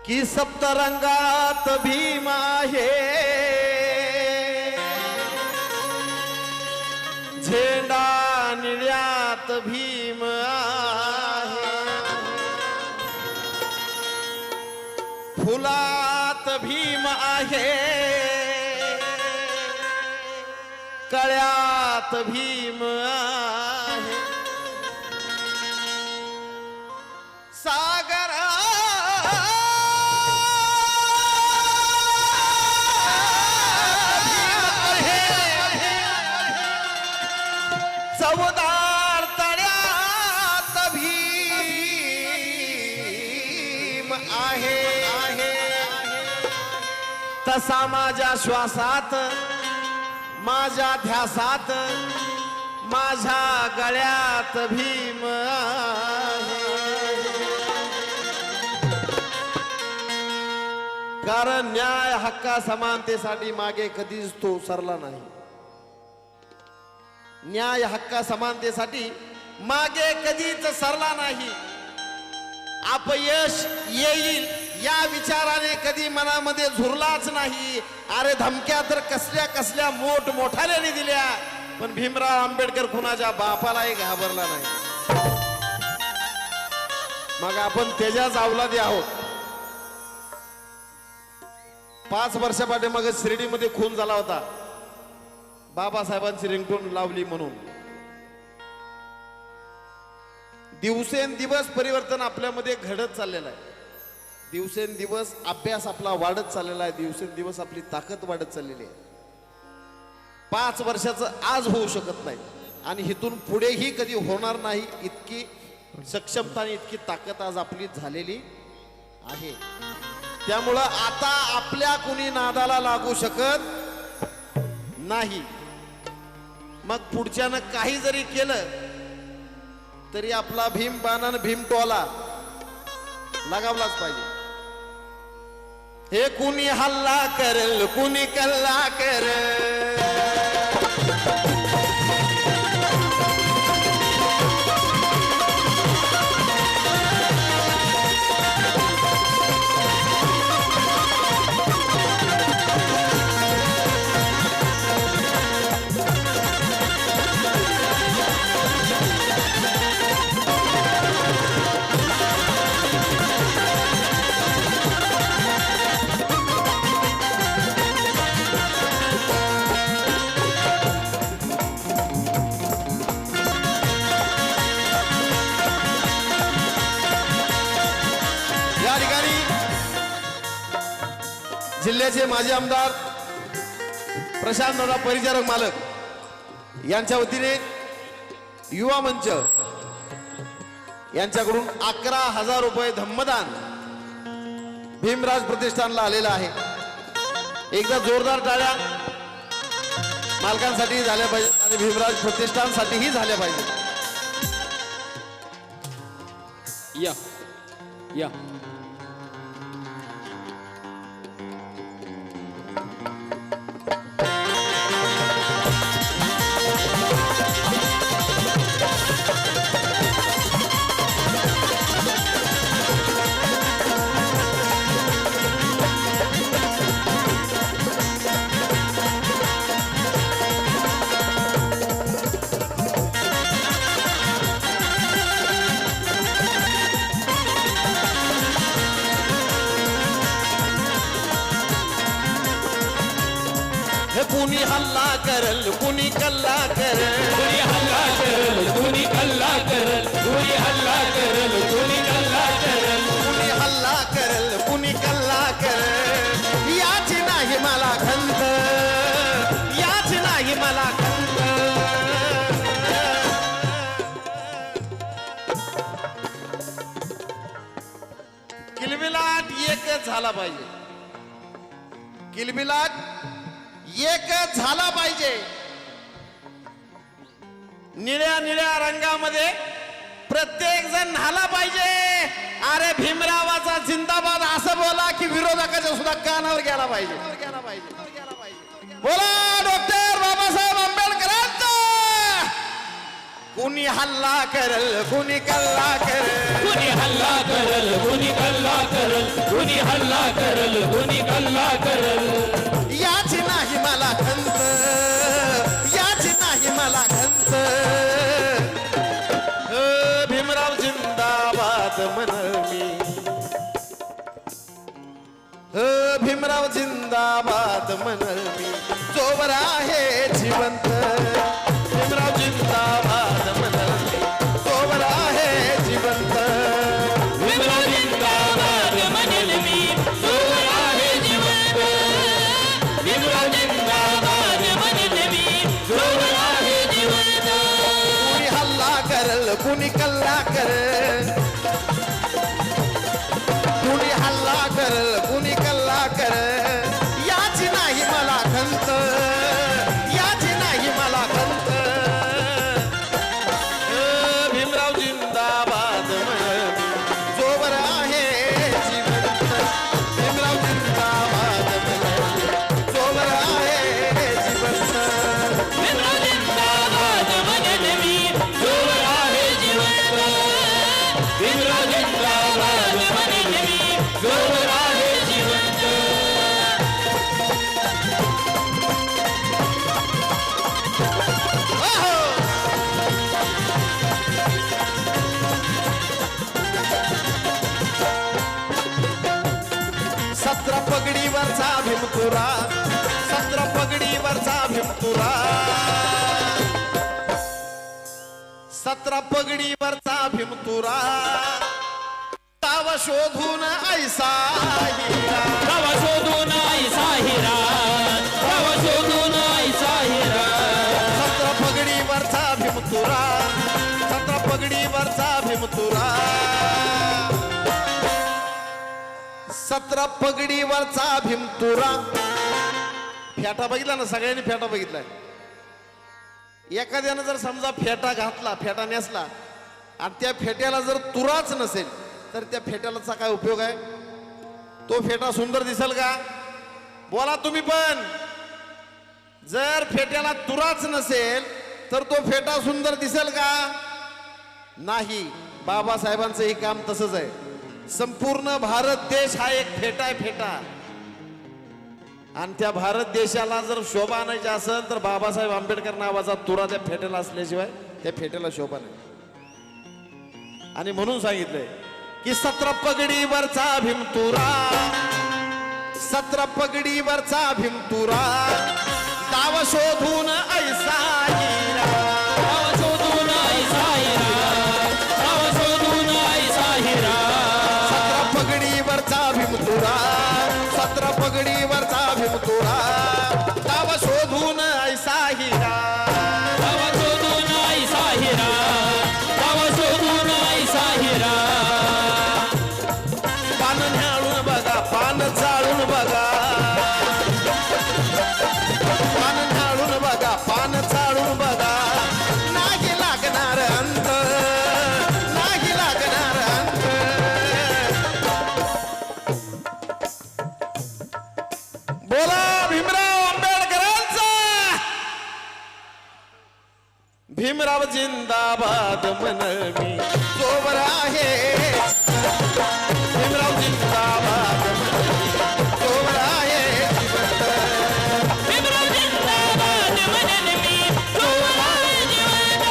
की सप्तरंगात भीम आहे, झेंडा निळ्यात भीम आहे, फुलात भीम आहे, कळ्यात भीम आहे, सागर चवदार तळ्यात भीम आहे, तसा माझ्या श्वासात, माझ्या ध्यासात, माझ्या गळ्यात भीम आहे. कारण न्याय हक्का समानतेसाठी मागे कधीच तो सरला नाही. न्याय हक्का समानतेसाठी मागे कधीच सरला नाही. अपयश येईल या विचाराने कधी मनामध्ये झुरलाच नाही. अरे धमक्या तर कसल्या कसल्या मोठमोठाल्याने दिल्या, पण भीमराव आंबेडकर कुणाच्या बापालाही घाबरला नाही. मग आपण त्याच्याच अवलादी आहोत. 5 वर्षापाठीमागे शिर्डीमध्ये खून झाला होता, बाबासाहेबांची रिंगटोन लावली म्हणून. दिवसेंदिवस परिवर्तन आपल्यामध्ये घडत चाललेलं आहे. दिवसेंदिवस अभ्यास आपला वाढत चाललेला आहे. दिवसेंदिवस आपली ताकद वाढत चाललेली आहे. 5 वर्षाचं आज होऊ शकत नाही आणि इथून पुढेही कधी होणार नाही. इतकी सक्षमता आणि इतकी ताकद आज आपली झालेली आहे. त्यामुळं आता आपल्या कुणी नादाला लागू शकत नाही. मग पुढच्यानं काही जरी केलं तरी आपला भीम बाणानं भीम टोला लगावलाच पाहिजे. हे कुणी हल्ला करेल, कुणी कल्ला करेल, जिल्ह्याचे माजी आमदार प्रशांत दादा परिचारक मालक यांच्या वतीने युवा मंच यांच्याकडून 11,000 रुपये धम्मदान भीमराज प्रतिष्ठानला आलेला आहे. एकदा जोरदार टाळ्या मालकांसाठी झाल्या पाहिजे आणि भीमराज प्रतिष्ठानसाठीही झाल्या पाहिजे. या या कुणी हल्ला करल, कुणी कल्ला करल, कुणी हल्ला करल, कुणी कल्ला करल, कुणी हल्ला करल, कुणी कल्ला करल, कुणी हल्ला करल, कुणी कल्ला करल, याची नाही मला खंत, याची नाही मला खंत. किलबिलाट एकच झाला पाहिजे. किलबिलाट एकच झाला पाहिजे. निळ्या निळ्या रंगामध्ये प्रत्येक जण न्हाला पाहिजे. अरे भीमरावाचा जिंदाबाद असं बोला की विरोधकाच्या सुद्धा कानावर गेला पाहिजे. बोला डॉक्टर बाबासाहेब आंबेडकरांचा. कुणी हल्ला करल कुणी कल्ला करल, कुणी हल्ला करल कुणी कल्ला करल, कुणी हल्ला करल कुणी कल्ला करल. याची नाही मला खंत, याची नाही मला खंत. भीमराव जिंदाबाद म्हण मी, भीमराव जिंदाबाद म्हण मी, जोवर आहे जिवंत. भीमराव जिंदाबाद म्हण मी, जोवर आहे जिवंत. भीमराव जिंदाबाद म्हणेल मी, जोवर आहे जिवंत. भीमराव जिंदाबाद म्हणेल मी, जोवर आहे जिवंत. कुणी हल्ला करल कुणी कल्ला करल, कुणी हल्ला करल कुणी कल्ला करल. याची नाही मला खंत, याची नाही मला खंत. भीमराव जिंदाबाद म्हण जोवर आहे जिवंत. भीमराव जिंदाबाद म्हण जोवर आहे जिवंत. भीमराव जिंदाबाद म्हणेल मी, जोवर आहे जिवंत. भीमराव जिंदाबाद म्हणेल मी, जोवर आहे जिवंत. अहो! सत्र पगडीवरचा भीमपुरा, सत्र पगडीवरचा भीमपुरा, सत्र पगडीवरचा भीमपुरा. ताव शोधून ऐसा हिरा, गाव शोधून ऐसा हिरा, गाव शोधून ऐसा हिरा. सत्र पगडीवरचा भीमपुरा, सत्र पगडीवरचा भीमपुरा. सत्र पगडीवरचा भीमपुरा. फेटा बघितला ना, सगळ्यांनी फेटा बघितलाय. एखाद्यानं जर समजा फेटा घातला, फेटा नेसला आणि त्या फेट्याला जर तुराच नसेल तर त्या फेट्यालाचा काय उपयोग आहे? तो फेटा सुंदर दिसेल का? बोला तुम्ही पण. जर फेट्याला तुराच नसेल तर तो फेटा सुंदर दिसेल का? नाही. बाबासाहेबांचं हे काम तसंच आहे. संपूर्ण भारत देश हा एक फेटा आहे, फेटा. आणि त्या भारत देशाला जर शोभा आणायची असेल तर बाबासाहेब आंबेडकर नावाचा तुरा त्या फेट्याला असल्याशिवाय त्या फेट्याला शोभा नाही. आणि म्हणून सांगितलंय की सत्र पगडीवरचा भीमतुरा, सत्र पगडीवरचा भीमतुरा. दाव शोधून ऐसा हिरा, गाव शोधून ऐसा हिरा, गाव शोधून ऐसा हिरा. सत्र पगडीवरचा भीमतुरा, सत्र पगडीवरचा भीमतुरा. दाव शोधून ऐसा हिरा, गाव शोधून ऐसा हिरा, गाव शोधून ऐसा हिरा. पान न्याळून बघा, पान चाळून बघा, पान न्याळून बघा, पान चाळून बघा. नाही लागणार अंत, नाही लागणार अंत. बोला भीमराव आंबेडकरांचा. भीमराव जिंदाबाद म्हण मी, जोवर आहे. भीमराव जिंदाबाद म्हण मी, जोवर आहे जिवंत. भीमराव जिंदाबाद म्हणेल मी, जोवर आहे जिवंत.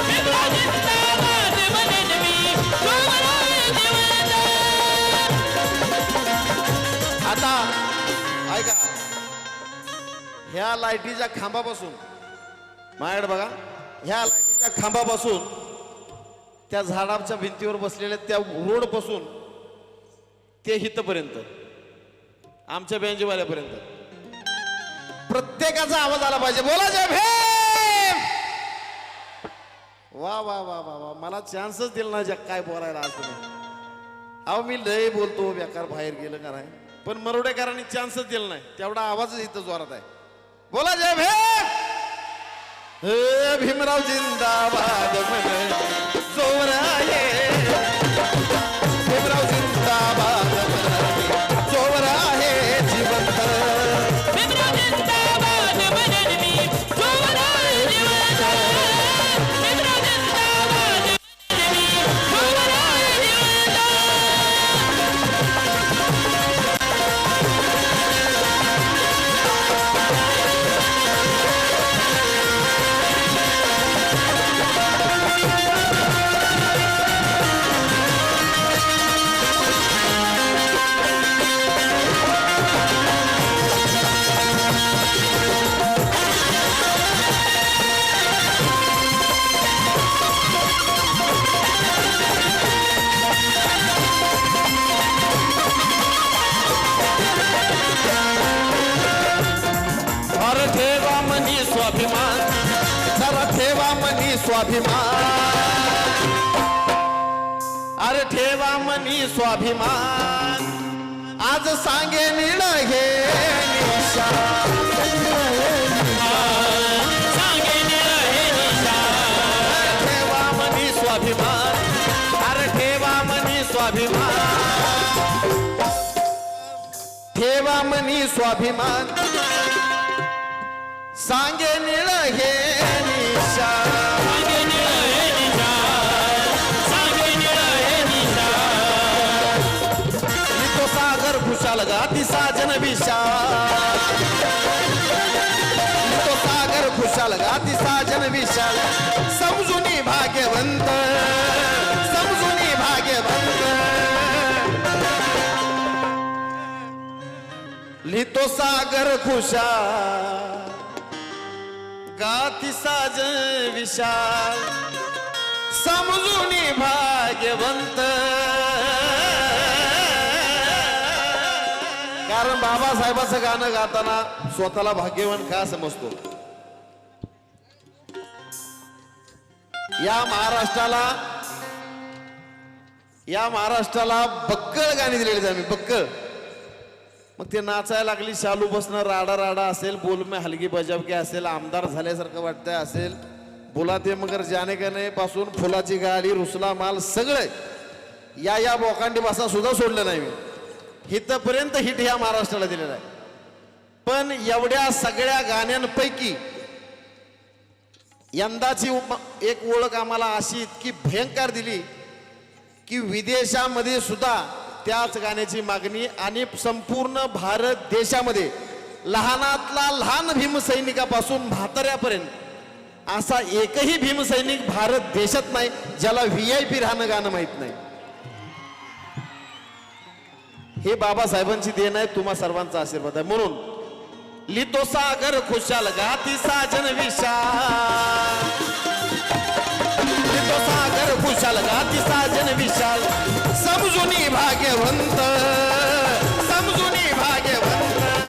भीमराव जिंदाबाद म्हणेल मी, जोवर आहे जिवंत. आता ऐका, ह्या लाईटीच्या खांबापासून, माझ्याकडे बघा, ह्या लाईटीच्या खांबापासून त्या झाडाच्या भिंतीवर बसलेल्या त्या रोड पासून ते हितपर्यंत आमच्या बँजेवाल्यापर्यंत प्रत्येकाचा आवाज आला पाहिजे. बोला जय भीम. वा वा वा वा वा, मला चान्सच दिला नाही जग काय बोलायला आज तुम्ही. अहो मी लय बोलतो, बेकार बाहेर गेलं का नाही, पण मरोडेकरांनी चान्सच दिला नाही. तेवढा आवाजच इथं जोरात आहे. बोला जय भीम. हे भीमराव जिंदाबाद म्हण जोवर आहे. भीमराव जिंदाबाद म्हण जोवर आहे जिवंत. भीमराव जिंदाबाद स्वाभिमान, अरे ठेवा मनी स्वाभिमान, आज सांगे निळ हे निशाण. ठेवा मनी स्वाभिमान, अरे ठेवा मनी स्वाभिमान, ठेवा मनी स्वाभिमान, सांगे निळ हे निशाण. तो सागर खुशाल गाती साजन विशाल, तो सागर खुशाल गाती साजन विशाल, समजुनी भाग्यवंत, समजुनी भाग्यवंत. लिहितो सागर खुशाल गाती साजन विशाल, समजुनी भाग्यवंत. कारण बाबासाहेबाचं गाणं गाताना स्वतःला भाग्यवान का समजतो. या महाराष्ट्राला बक्कळ गाणी दिलेली आम्ही, बक्कळ. मग ते नाचायला लागली, शालू बसणं, राडा राडा असेल, बोल में हलगी बजावकी असेल, आमदार झाल्यासारखं वाटतंय असेल, बोलाते मगर जाने का नाही पासून फुलाची गाडी, रुसला माल, सगळे या बोकांडी भाषा सुद्धा सोडलं नाही मी. हितपर्यंत हिट ह्या महाराष्ट्राला दिलेला आहे. पण एवढ्या सगळ्या गाण्यांपैकी यंदाची एक ओळख आम्हाला अशी इतकी भयंकर दिली की विदेशामध्ये सुद्धा त्याच गाण्याची मागणी, आणि संपूर्ण भारत देशामध्ये लहानातला लहान भीमसैनिकापासून म्हाताऱ्यापर्यंत असा एकही भीमसैनिक भारत देशात नाही ज्याला VIP राहणं गाणं माहित नाही. हे बाबासाहेबांची देण आहे, तुम्हा सर्वांचा आशीर्वाद आहे. म्हणून लिहितो सागर खुशाल गाती साजन विशाल, लिहितो सागर खुशाल गाती साजन विशाल, समजुनी भाग्यवंत.